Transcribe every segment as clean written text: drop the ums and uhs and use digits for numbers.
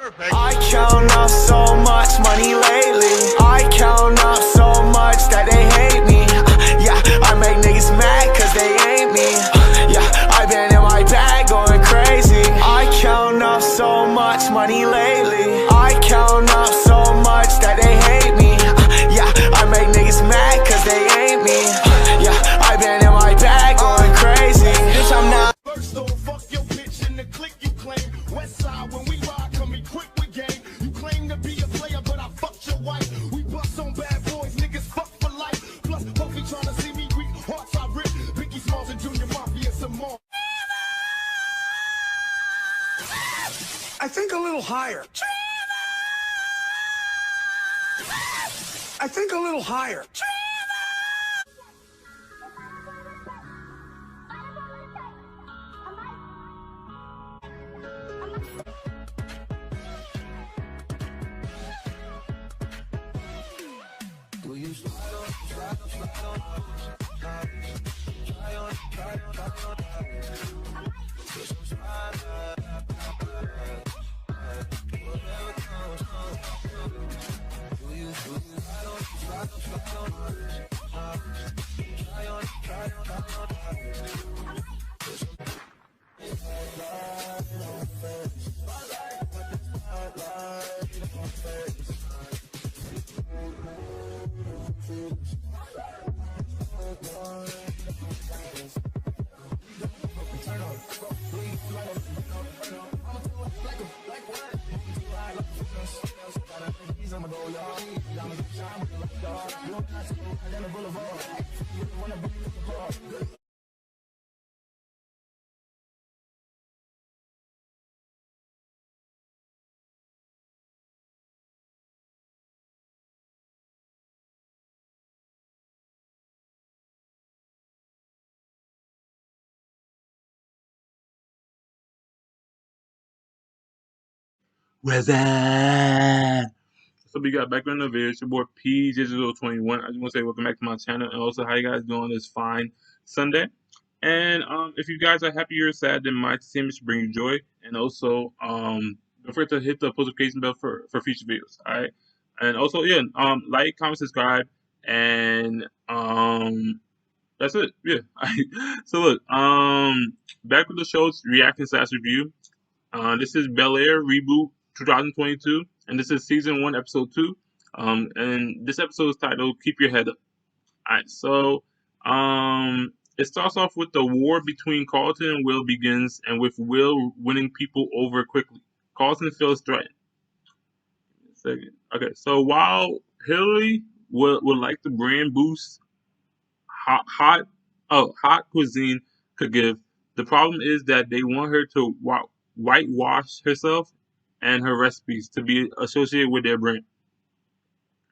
I count up so much money lately. I count up so much that they hate me. Yeah, I make niggas mad cause they ain't me. Yeah, I been in my bag going crazy. I count up so much money lately. I count up so much that they hate me. Yeah, I make niggas mad cause they ain't me. Yeah, I been in my bag going crazy. Bitch, I'm not. First off, fuck your bitch in the clique you claim. West side when we ride, come equipped with game. You claim to be a player, but I fucked your wife. We bust on bad boys, niggas fuck for life. Plus, Puffy tryna see me weak, hearts I rip. Biggie Smalls and Junior Mafia some more. I think a little higher. I think a little higher. What's up? So we got back on the video. It's your boy P Digital 21. I just want to say welcome back to my channel, and also how you guys doing this fine Sunday. And if you guys are happy or sad, then my entertainment should bring you joy. And also don't forget to hit the post notification bell for future videos. All right. And also like, comment, subscribe, and that's it. Yeah. So look, back with the show's reaction / review. This is Bel Air reboot 2022, and this is season 1, episode 2. And this episode is titled "Keep Your Head Up." Alright, so it starts off with the war between Carlton and Will begins, and with Will winning people over quickly. Carlton feels threatened. Second. Okay, so while Hillary would like the brand boost hot cuisine could give, the problem is that they want her to whitewash herself and her recipes to be associated with their brand.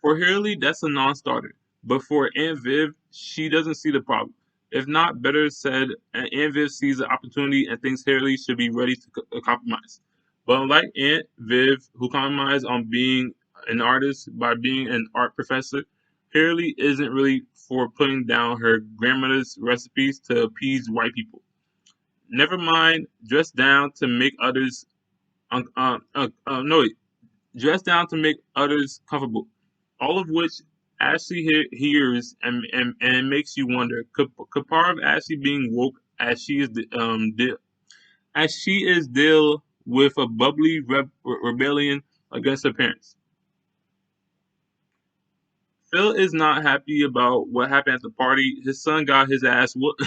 For Hurley, that's a non-starter. But for Aunt Viv, she doesn't see the problem. If not, better said, Aunt Viv sees the opportunity and thinks Hurley should be ready to compromise. But unlike Aunt Viv, who compromised on being an artist by being an art professor, Hurley isn't really for putting down her grandmother's recipes to appease white people. Never mind, dress down to make others dress down to make others comfortable. All of which Ashley hears and makes you wonder: could part of Ashley being woke as she is deal with a bubbly rebellion against her parents? Phil is not happy about what happened at the party. His son got his ass whooped.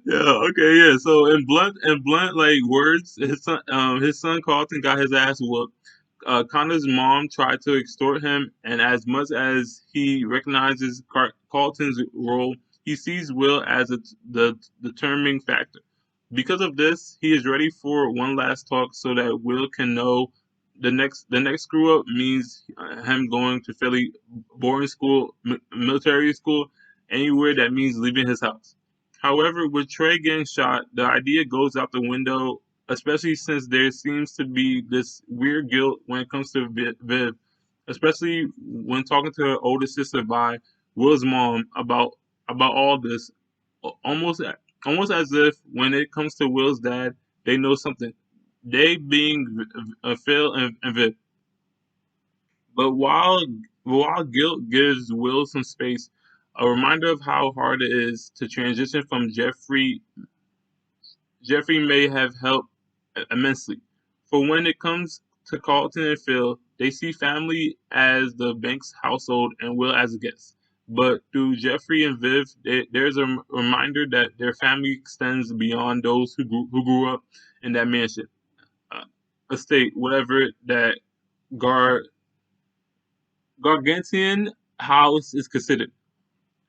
Yeah. So in blunt like words, his son Carlton got his ass whooped. Connor's mom tried to extort him, and as much as he recognizes Carlton's role, he sees Will as the determining factor. Because of this, he is ready for one last talk so that Will can know the next screw up means him going to Philly boarding school, military school, anywhere that means leaving his house. However, with Trey getting shot, the idea goes out the window, especially since there seems to be this weird guilt when it comes to Viv, especially when talking to her older sister Vi, Will's mom, about all this, almost as if when it comes to Will's dad, they know something. they being Phil and Viv. But while guilt gives Will some space, a reminder of how hard it is to transition from Jeffrey may have helped immensely. For when it comes to Carlton and Phil, they see family as the Banks household and Will as a guest. But through Jeffrey and Viv, there's a reminder that their family extends beyond those who grew up in that mansion, uh, estate, whatever that gar, gargantuan house is considered.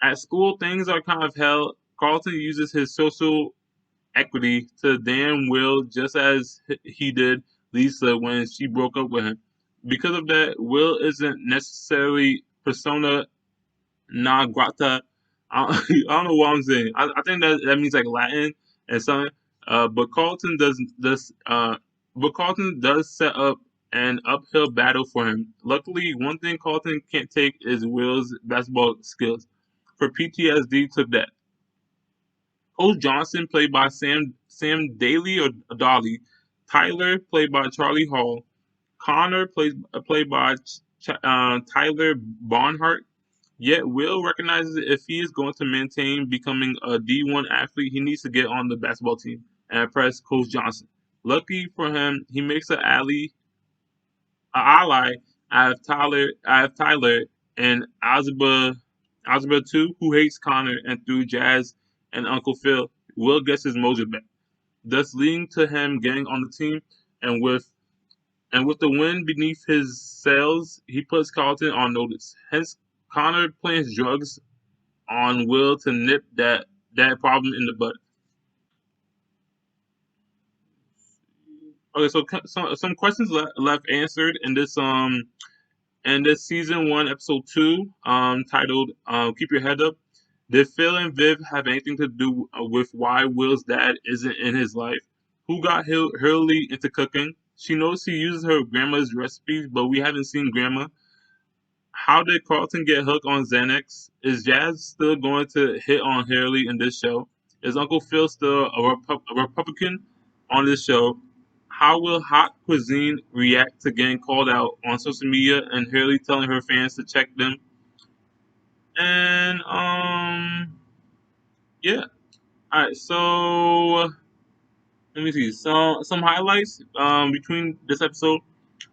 At school, things are kind of hell. Carlton uses his social equity to damn Will just as he did Lisa when she broke up with him. Because of that, Will isn't necessarily persona non grata. I don't know what I'm saying. I think that means like Latin and something. But Carlton does set up an uphill battle for him. Luckily, one thing Carlton can't take is Will's basketball skills. For PTSD took that. Coach Johnson, played by Sam Daly or Dolly, Tyler, played by Charlie Hall, Connor, played by Tyler Barnhart. Yet Will recognizes if he is going to maintain becoming a D1 athlete, he needs to get on the basketball team and impress Coach Johnson. Lucky for him, he makes an ally out of Tyler and Algebra 2, who hates Connor, and through Jazz and Uncle Phil, Will gets his mojo back, thus leading to him getting on the team. And with the wind beneath his sails, he puts Carlton on notice. Hence, Connor plants drugs on Will to nip that problem in the bud. Okay, so some questions left answered in this season one, episode two, titled "Keep Your Head Up." Did Phil and Viv have anything to do with why Will's dad isn't in his life? Who got Hurley into cooking? She knows he uses her grandma's recipes, but we haven't seen grandma. How did Carlton get hooked on Xanax? Is Jazz still going to hit on Hurley in this show? Is Uncle Phil still a Republican on this show? How will Hot Cuisine react to getting called out on social media and Hurley telling her fans to check them? And yeah. All right, so let me see some highlights between this episode.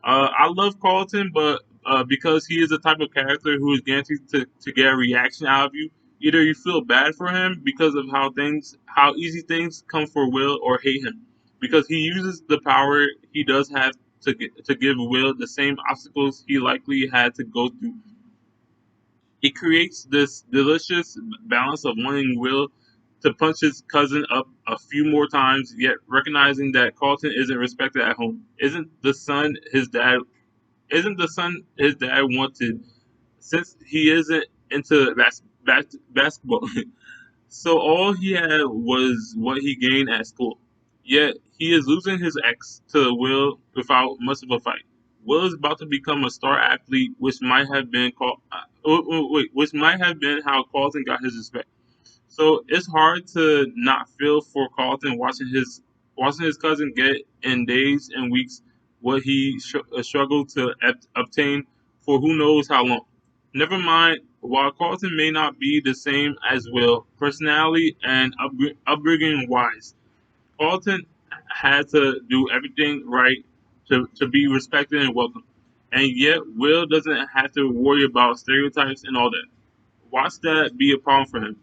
I love Carlton, but because he is the type of character who is guaranteed to get a reaction out of you, either you feel bad for him because of how easy things come for Will, or hate him because he uses the power he does have to give Will the same obstacles he likely had to go through. He creates this delicious balance of wanting Will to punch his cousin up a few more times, yet recognizing that Carlton isn't respected at home. Isn't the son his dad wanted, since he isn't into basketball? So all he had was what he gained at school. Yet he is losing his ex to Will without much of a fight. Will is about to become a star athlete, which might have been which might have been how Carlton got his respect. So it's hard to not feel for Carlton watching his cousin get in days and weeks what he struggled to obtain for who knows how long. Never mind, while Carlton may not be the same as Will, personality and upbringing wise, Carlton had to do everything right to be respected and welcome. And yet, Will doesn't have to worry about stereotypes and all that. Watch that be a problem for him.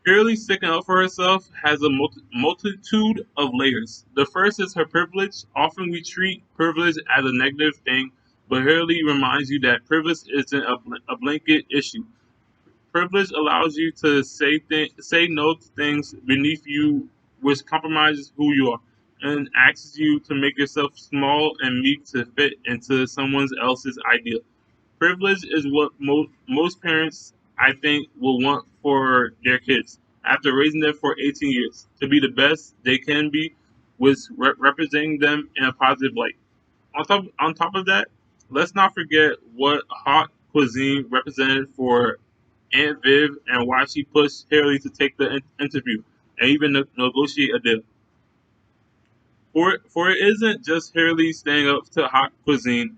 Purely sticking up for herself has a multitude of layers. The first is her privilege. Often we treat privilege as a negative thing, but Hurley reminds you that privilege isn't a blanket issue. Privilege allows you to say no to things beneath you, which compromises who you are, and asks you to make yourself small and meek to fit into someone else's ideal. Privilege is what most parents, I think, will want for their kids after raising them for 18 years to be the best they can be, with representing them in a positive light. On top of that, let's not forget what hot cuisine represented for Aunt Viv and why she pushed Harry to take the interview and even negotiate a deal. For it isn't just Hurley staying up to hot cuisine,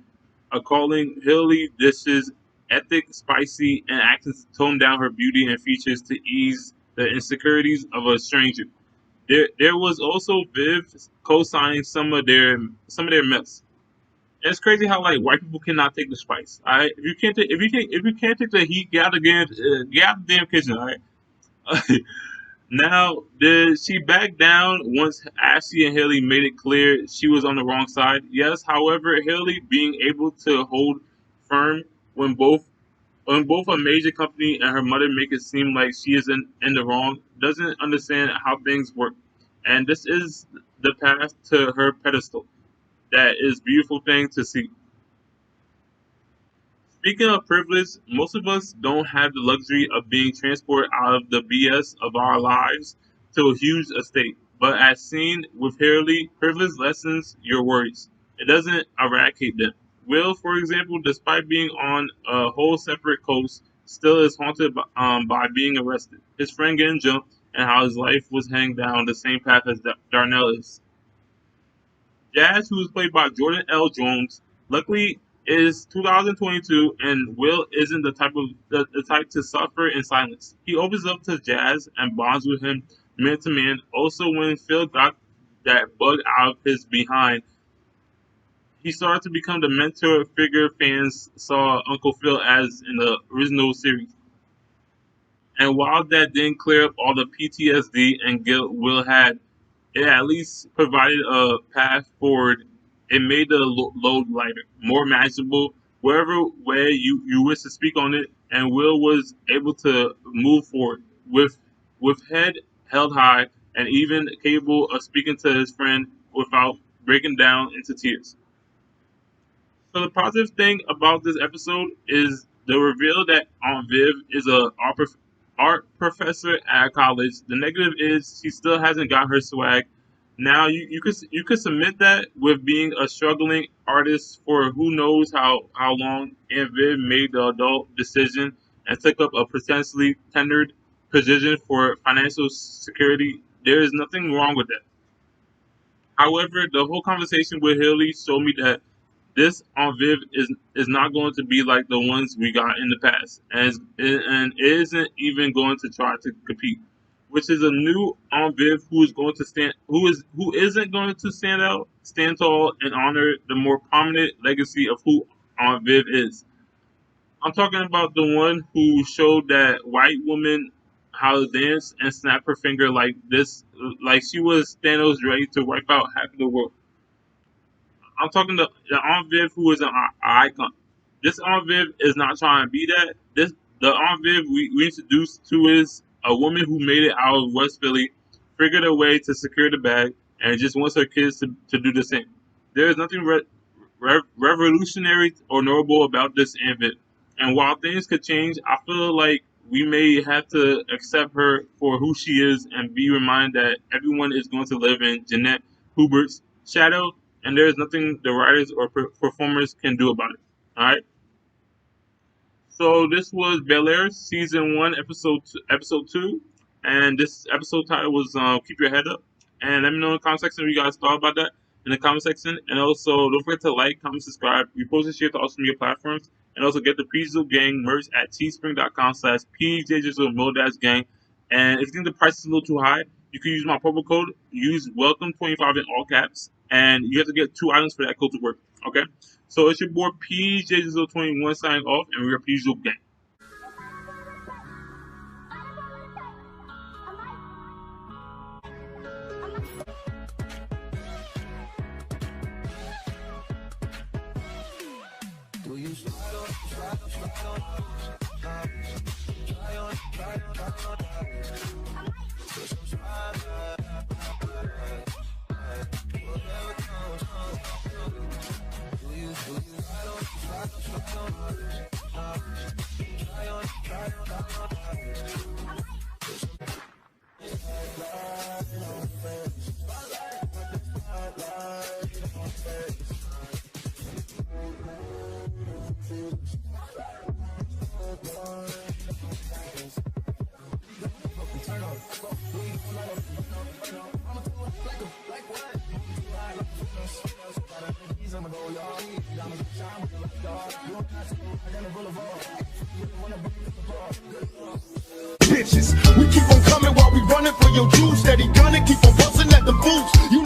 calling Hurley dishes ethic, spicy, and acting to tone down her beauty and features to ease the insecurities of a stranger. There was also Viv co-signing some of their mess. And it's crazy how like white people cannot take the spice. All right, if you can't take the heat, get out the damn kitchen. All right. Now, did she back down once Ashley and Haley made it clear she was on the wrong side? Yes. However, Haley being able to hold firm when both a major company and her mother make it seem like she is in the wrong, doesn't understand how things work. And this is the path to her pedestal. That is beautiful thing to see. Speaking of privilege, most of us don't have the luxury of being transported out of the BS of our lives to a huge estate. But as seen with Hurley, privilege lessens your worries. It doesn't eradicate them. Will, for example, despite being on a whole separate coast, still is haunted by being arrested, his friend getting jumped, and how his life was heading down the same path as Darnell is. Jazz, who is played by Jordan L. Jones, luckily is 2022, and Will isn't the type to suffer in silence. He opens up to Jazz and bonds with him man to man. Also, when Phil got that bug out of his behind, he started to become the mentor figure fans saw Uncle Phil as in the original series. And while that didn't clear up all the PTSD and guilt Will had, it at least provided a path forward. It made the load lighter, more manageable, wherever way you wish to speak on it, and Will was able to move forward with head held high and even capable of speaking to his friend without breaking down into tears. So the positive thing about this episode is the reveal that Aunt Viv is a art professor at college. The negative is she still hasn't got her swag. Now you could submit that with being a struggling artist for who knows how long. Aunt Viv made the adult decision and took up a potentially tendered position for financial security. There is nothing wrong with that. However, the whole conversation with Haley showed me that this on Viv is not going to be like the ones we got in the past, and isn't even going to try to compete. Which is a new on Viv who isn't going to stand tall, and honor the more prominent legacy of who on Viv is. I'm talking about the one who showed that white woman how to dance and snap her finger like this, like she was Thanos ready to wipe out half of the world. I'm talking to the Aunt Viv who is an icon. This Aunt Viv is not trying to be that. The Aunt Viv we introduced to is a woman who made it out of West Philly, figured a way to secure the bag, and just wants her kids to do the same. There is nothing revolutionary or notable about this Aunt Viv. And while things could change, I feel like we may have to accept her for who she is and be reminded that everyone is going to live in Jeanette Hubert's shadow, and there is nothing the writers or performers can do about it. All right. So this was Bel Air season one, episode two, and this episode title was "Keep Your Head Up." And let me know in the comment section what you guys thought about that in the comment section. And also don't forget to like, comment, subscribe, repost and share to all social media platforms. And also get the Pizzo Gang merch at teespring.com/PJJSOMildash-gang. And if you think the price is a little too high, you can use my promo code. Use welcome25 in all caps, and you have to get 2 items for that code to work. Okay. So it's your boy PJ21 signing off, and we're Pizzo Gang. Do you slide on, slide on, try on, put some slide, whatever comes, do you slide on, turn on, Bitches, we keep on coming while we running for your juice. Steady gunning, keep on busting at the boots. You